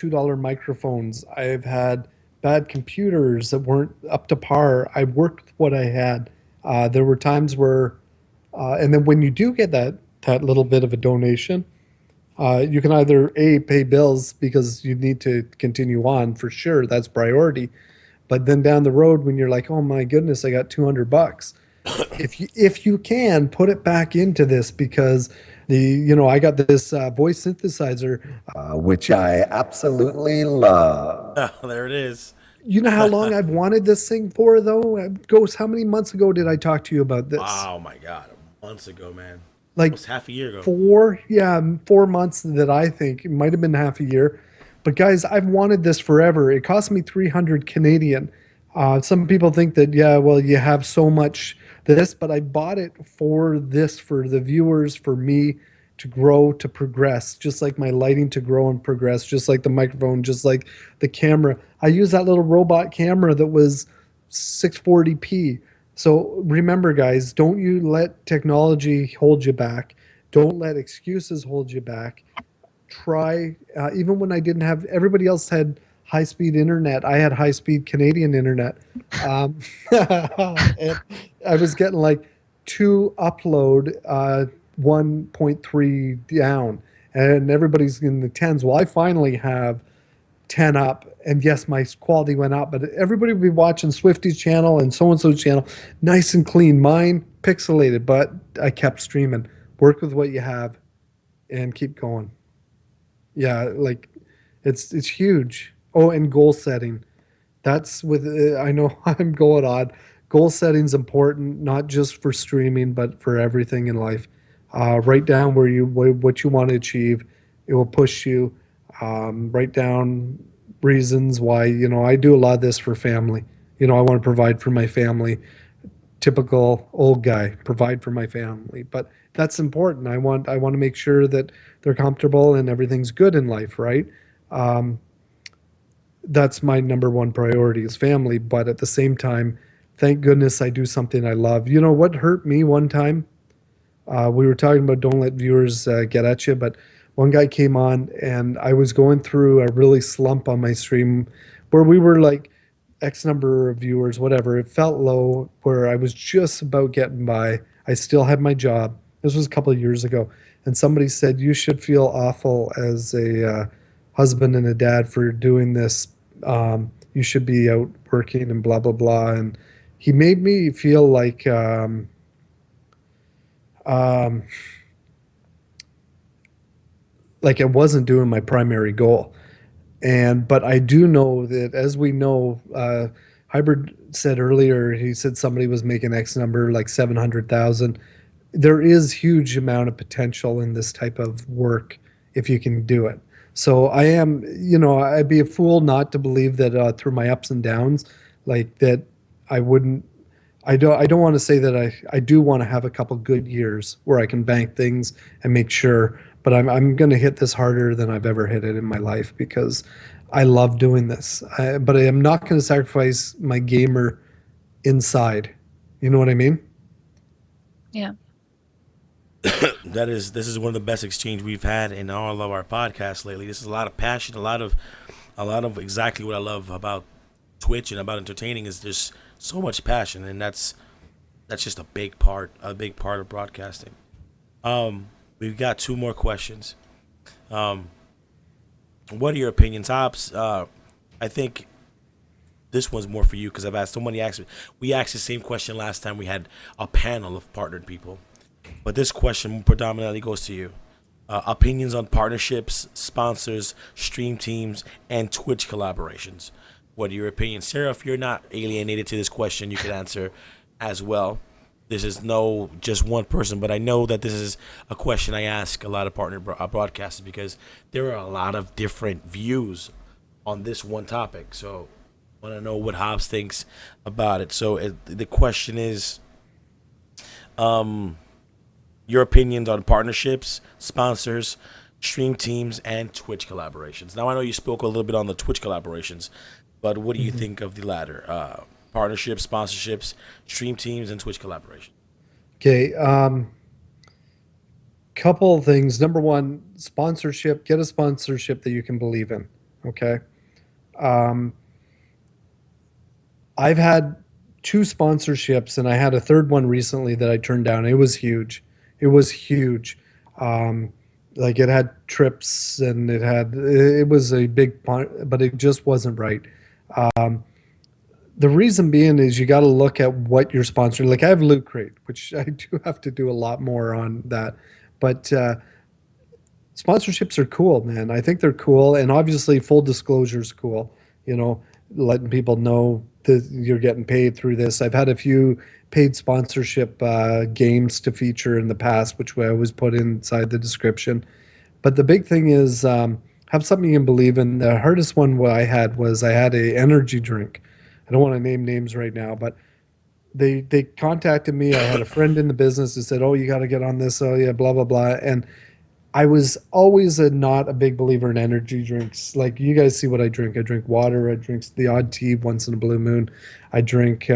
$2 microphones. I've had bad computers that weren't up to par. I worked with what I had. There were times where, and then when you do get that little bit of a donation, you can either pay bills because you need to continue on for sure. That's priority. But then down the road, when you're like, oh my goodness, I got $200, if you can put it back into this, because I got this voice synthesizer, which I absolutely love. Oh, there it is. You know how long I've wanted this thing for, though? Ghost, how many months ago did I talk to you about this? Oh my god, months ago, man. Like Almost half a year ago. four, yeah, 4 months, that I think it might have been half a year. But guys, I've wanted this forever. It cost me 300 Canadian. Some people think that, yeah, well, you have so much this, but I bought it for this, for the viewers, for me to grow, to progress, just like my lighting to grow and progress, just like the microphone, just like the camera. I use that little robot camera that was 640p. So remember, guys, don't you let technology hold you back. Don't let excuses hold you back. Try, even when I didn't have, everybody else had high speed internet. I had high speed Canadian internet. And I was getting like two upload, 1.3 down, and everybody's in the tens. Well, I finally have 10 up, and yes, my quality went up, but everybody would be watching Swifty's channel and so and so's channel, nice and clean. Mine pixelated, but I kept streaming. Work with what you have and keep going. Yeah, like it's huge. Oh, and goal setting. That's with I know I'm going on. Goal setting's important, not just for streaming, but for everything in life. Write down what you want to achieve. It will push you. Write down reasons why. I do a lot of this for family. I want to provide for my family. Typical old guy, provide for my family, but that's important. I want to make sure that they're comfortable and everything's good in life, right? Um, that's my number one priority is family. But at the same time, thank goodness I do something I love. You know what hurt me one time? We were talking about don't let viewers get at you, but one guy came on and I was going through a really slump on my stream where we were like X number of viewers, whatever. It felt low where I was just about getting by. I still had my job. This was a couple of years ago. And somebody said, you should feel awful as a husband and a dad for doing this. You should be out working and blah, blah, blah. And he made me feel um, like I wasn't doing my primary goal. But I do know that, as we know, Hybrid said earlier, he said somebody was making X number, like 700,000. There is huge amount of potential in this type of work if you can do it. So I'd be a fool not to believe that through my ups and downs, like that, I wouldn't. I don't want to say that I do want to have a couple good years where I can bank things and make sure, but I'm going to hit this harder than I've ever hit it in my life because I love doing this. But I am not going to sacrifice my gamer inside. You know what I mean? Yeah. This is one of the best exchange we've had in all of our podcasts lately. This is a lot of passion, a lot of exactly what I love about Twitch and about entertaining is just so much passion, and that's just a big part of broadcasting. We've got two more questions. Um, what are your opinions, Hops? I think this one's more for you because I've asked somebody asked me. We asked the same question last time we had a panel of partnered people, but this question predominantly goes to you. Opinions on partnerships, sponsors, stream teams, and Twitch collaborations. What are your opinions, Sarah? If you're not alienated to this question, you can answer as well. This is no just one person, but I know that this is a question I ask a lot of partner broadcasters because there are a lot of different views on this one topic. So I want to know what Hobbs thinks about it. So the question is, your opinions on partnerships, sponsors, stream teams, and Twitch collaborations. Now I know you spoke a little bit on the Twitch collaborations, but what do you think of the latter? Partnerships, sponsorships, stream teams, and Twitch collaboration. Okay. Couple of things. Number one, sponsorship. Get a sponsorship that you can believe in. Okay. Um, I've had two sponsorships, and I had a third one recently that I turned down. It was huge. It was huge. Um, like it had trips and it was a big part, but it just wasn't right. Um, the reason being is you got to look at what you're sponsoring. Like I have Loot Crate, which I do have to do a lot more on that, but sponsorships are cool, man. I think they're cool, and obviously, full disclosure is cool. You know, letting people know that you're getting paid through this. I've had a few paid sponsorship games to feature in the past, which I always put inside the description. But the big thing is have something you can believe in. The hardest one what I had was I had a energy drink. I don't want to name names right now, but they contacted me. I had a friend in the business who said, "Oh, you got to get on this." Oh yeah, blah blah blah, and I was always not a big believer in energy drinks. Like you guys see what I drink. I drink water. I drink the odd tea once in a blue moon. I drink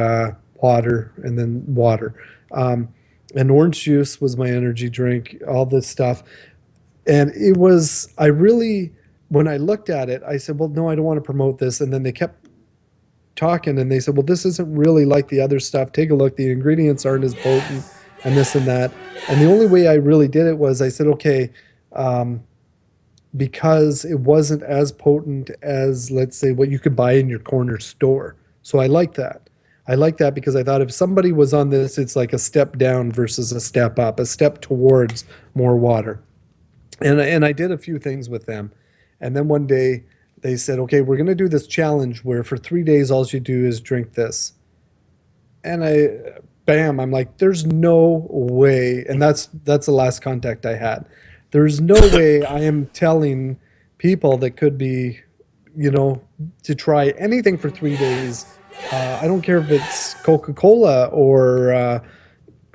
water and then water. Um, and orange juice was my energy drink. All this stuff, and it was. I really, when I looked at it, I said, "Well, no, I don't want to promote this." And then they kept talking, and they said, "Well, this isn't really like the other stuff. Take a look. The ingredients aren't as potent, and this and that." And the only way I really did it was I said, "Okay." Um, because it wasn't as potent as, let's say, what you could buy in your corner store. So I like that. I like that because I thought if somebody was on this, it's like a step down versus a step up, a step towards more water. And I did a few things with them. And then one day they said, okay, we're going to do this challenge where for 3 days, all you do is drink this. And bam, I'm like, there's no way. And that's the last contact I had. There's no way I am telling people that could be, you know, to try anything for 3 days. I don't care if it's Coca-Cola or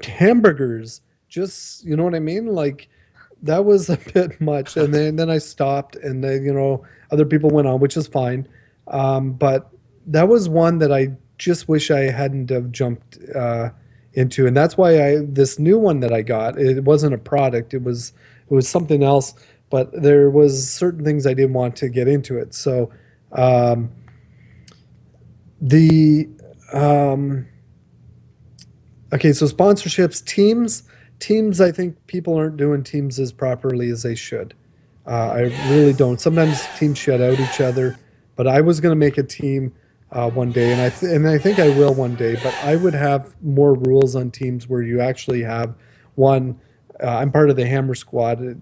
hamburgers. Just, you know what I mean? Like that was a bit much. And then I stopped, and then, other people went on, which is fine. But that was one that I just wish I hadn't have jumped into, and that's why this new one that I got. It wasn't a product; it was something else. But there was certain things I didn't want to get into it. So um, the um, okay, so sponsorships, teams. I think people aren't doing teams as properly as they should. I really don't. Sometimes teams shut out each other, but I was going to make a team one day, and I think I will one day. But I would have more rules on teams where you actually have one. I'm part of the Hammer Squad.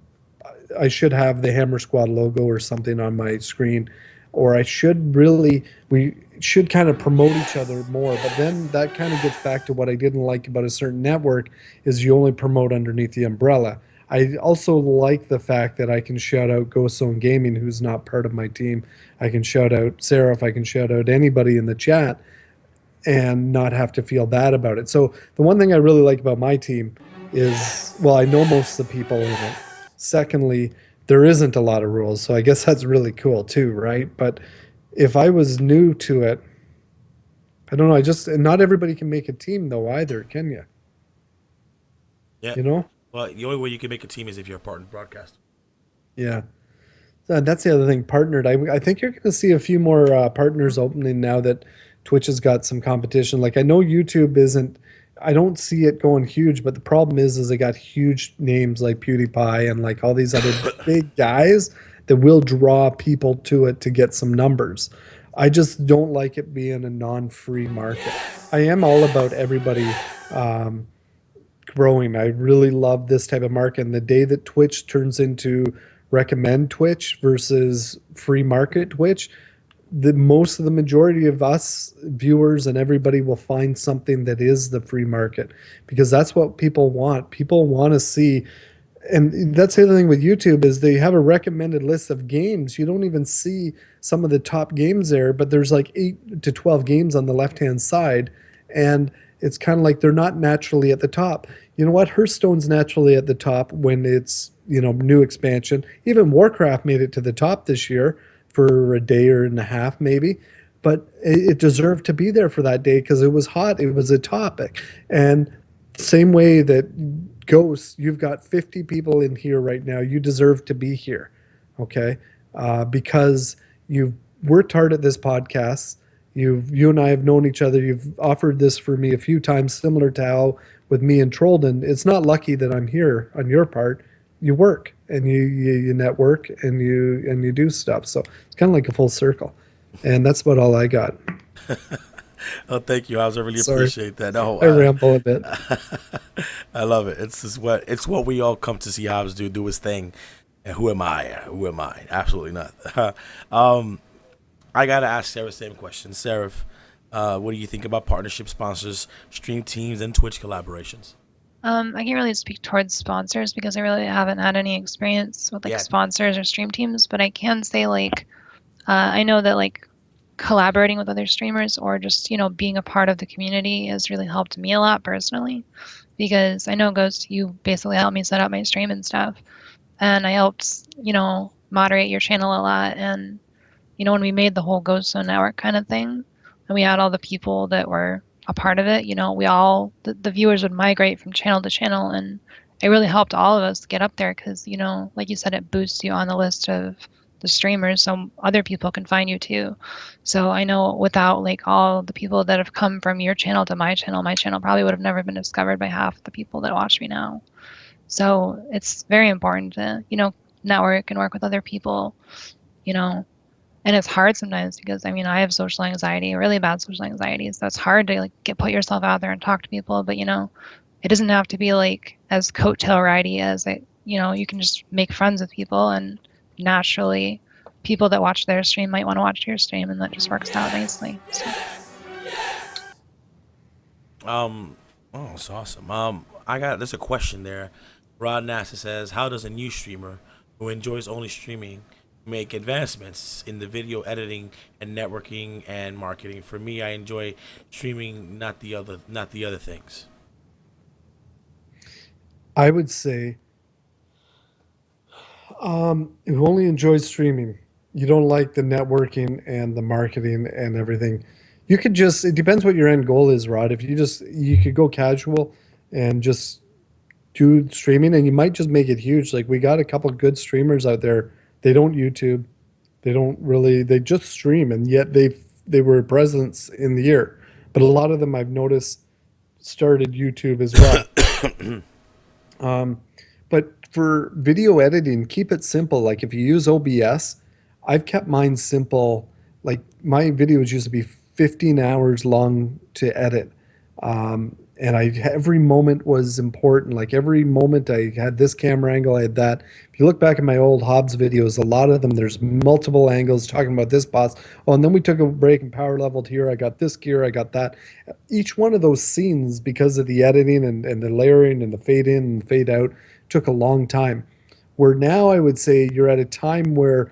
I should have the Hammer Squad logo or something on my screen, or we should kind of promote each other more. But then that kind of gets back to what I didn't like about a certain network is you only promote underneath the umbrella. I also like the fact that I can shout out Ghost Zone Gaming, who's not part of my team. I can shout out Seraph. I can shout out anybody in the chat and not have to feel bad about it. So the one thing I really like about my team is, well, I know most of the people in it. Secondly, there isn't a lot of rules, so I guess that's really cool too, right? But if I was new to it, I don't know. I just not everybody can make a team though either, can you? Yeah. You know? Well, the only way you can make a team is if you're a partner broadcaster. Yeah. That's the other thing. Partnered. I think you're going to see a few more partners opening now that Twitch has got some competition. Like I know YouTube isn't. I don't see it going huge, but the problem is they got huge names like PewDiePie and like all these other big guys that will draw people to it to get some numbers. I just don't like it being a non-free market. I am all about everybody um, growing. I really love this type of market. And the day that Twitch turns into recommend Twitch versus free market Twitch, the most of the majority of us viewers and everybody will find something that is the free market because that's what people want. People want to see, and that's the other thing with YouTube is they have a recommended list of games. You don't even see some of the top games there, but there's like 8 to 12 games on the left-hand side, and it's kind of like they're not naturally at the top. You know what? Hearthstone's naturally at the top when it's, new expansion. Even Warcraft made it to the top this year for a day or and a half maybe, but it deserved to be there for that day because it was hot. It was a topic. And same way that Ghosts, you've got 50 people in here right now. You deserve to be here, okay? Because You've worked hard at this podcast. You and I have known each other. You've offered this for me a few times, similar to how with me and Trolden. It's not lucky that I'm here on your part. You work and you network and you do stuff. So it's kind of like a full circle. And that's about all I got. Oh, thank you. I really Sorry, appreciate that. No, I ramble a bit. I love it. It's what we all come to see Hobbs do his thing. And who am I? Who am I? Absolutely not. um, I gotta ask Sarah the same question. Sarah, what do you think about partnership sponsors, stream teams, and Twitch collaborations? I can't really speak towards sponsors because I really haven't had any experience with like Yeah. sponsors or stream teams, but I can say like I know that like collaborating with other streamers or just, being a part of the community has really helped me a lot personally because I know Ghost, you basically helped me set up my stream and stuff. And I helped, moderate your channel a lot. And, when we made the whole Ghost Zone Network kind of thing, and we had all the people that were a part of it, the viewers would migrate from channel to channel. And it really helped all of us get up there because, like you said, it boosts you on the list of the streamers so other people can find you too. So I know without like all the people that have come from your channel to my channel probably would have never been discovered by half the people that watch me now. So it's very important to, network and work with other people, you know. And it's hard sometimes because I have social anxiety, really bad social anxiety. So it's hard to like put yourself out there and talk to people. But it doesn't have to be like as coattail ridey as it. You can just make friends with people, and naturally, people that watch their stream might want to watch your stream, and that just works out nicely. So. Oh, it's awesome. There's a question there. Rod Nassa says, how does a new streamer who enjoys only streaming make advancements in the video editing and networking and marketing? For me, I enjoy streaming, not the other things. I would say who only enjoys streaming. You don't like the networking and the marketing and everything. You could just, it depends what your end goal is, Rod. If you could go casual and just do streaming and you might just make it huge. Like we got a couple good streamers out there. They don't YouTube. They just stream and yet they were a presence in the year. But a lot of them I've noticed started YouTube as well. But for video editing, keep it simple. Like if you use OBS, I've kept mine simple. Like my videos used to be 15 hours long to edit. And every moment was important. Like every moment I had this camera angle, I had that. If you look back at my old Hobbs videos, a lot of them, there's multiple angles talking about this boss. Oh, and then we took a break and power leveled here. I got this gear, I got that. Each one of those scenes, because of the editing and the layering and the fade in and fade out, took a long time. Where now I would say you're at a time where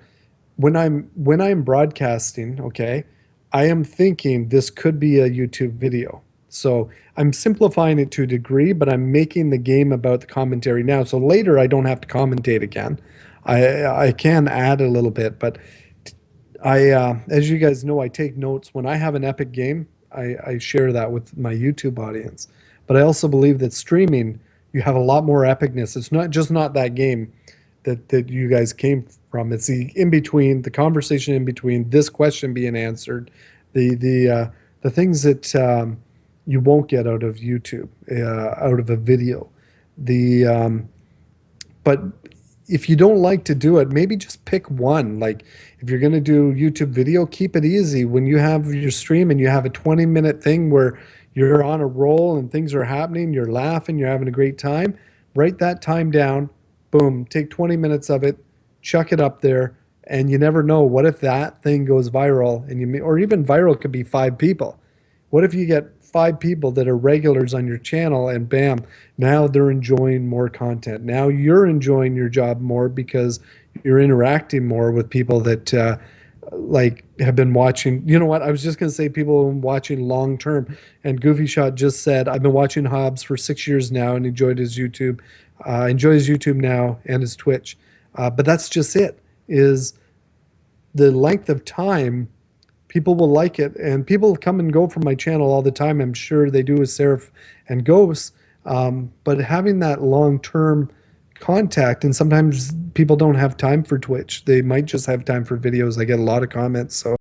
when I'm broadcasting, okay, I am thinking this could be a YouTube video. So I'm simplifying it to a degree, but I'm making the game about the commentary now. So later I don't have to commentate again. I can add a little bit, but as you guys know, I take notes when I have an epic game. I share that with my YouTube audience. But I also believe that streaming, you have a lot more epicness. It's not that game that you guys came from. It's the in between, the conversation in between, this question being answered, the things that you won't get out of YouTube, out of a video. But if you don't like to do it, maybe just pick one. Like if you're going to do YouTube video, keep it easy. When you have your stream and you have a 20-minute thing where you're on a roll and things are happening, you're laughing, you're having a great time, write that time down. Boom, take 20 minutes of it, chuck it up there, and you never know. What if that thing goes viral or even viral could be 5 people. What if you get 5 people that are regulars on your channel and bam, now they're enjoying more content. Now you're enjoying your job more because you're interacting more with people that like have been watching. You know what? I was just going to say people have been watching long term. And Goofy Shot just said, I've been watching Hobbs for 6 years now and enjoys YouTube now and his Twitch. But that's just it, is the length of time people will like it, and people come and go from my channel all the time. I'm sure they do with Seraph and Ghosts. But having that long-term contact, and sometimes people don't have time for Twitch. They might just have time for videos. I get a lot of comments, so